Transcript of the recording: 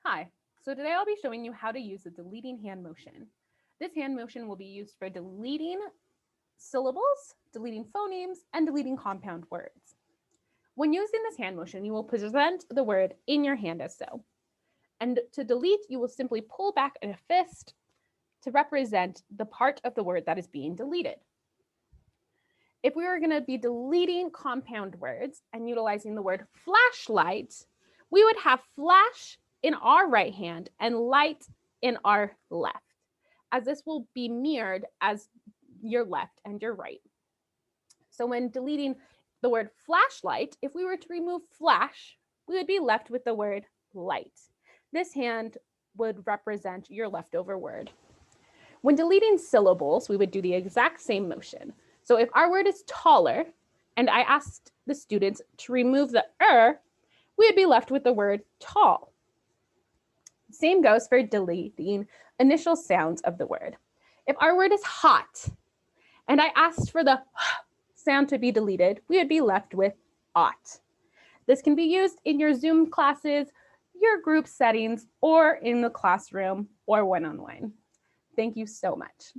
Hi, so today I'll be showing you how to use the deleting hand motion. This hand motion will be used for deleting syllables, deleting phonemes, and deleting compound words. When using this hand motion, you will present the word in your hand as so. And to delete, you will simply pull back a fist to represent the part of the word that is being deleted. If we were going to be deleting compound words and utilizing the word flashlight, we would have flash in our right hand and light in our left, as this will be mirrored as your left and your right. So when deleting the word flashlight, if we were to remove flash, we would be left with the word light. This hand would represent your leftover word. When deleting syllables, we would do the exact same motion. So if our word is taller, and I asked the students to remove the we would be left with the word tall. Same goes for deleting initial sounds of the word. If our word is hot, and I asked for the sound to be deleted, we would be left with ought. This can be used in your Zoom classes, your group settings, or in the classroom or one-on-one. Thank you so much.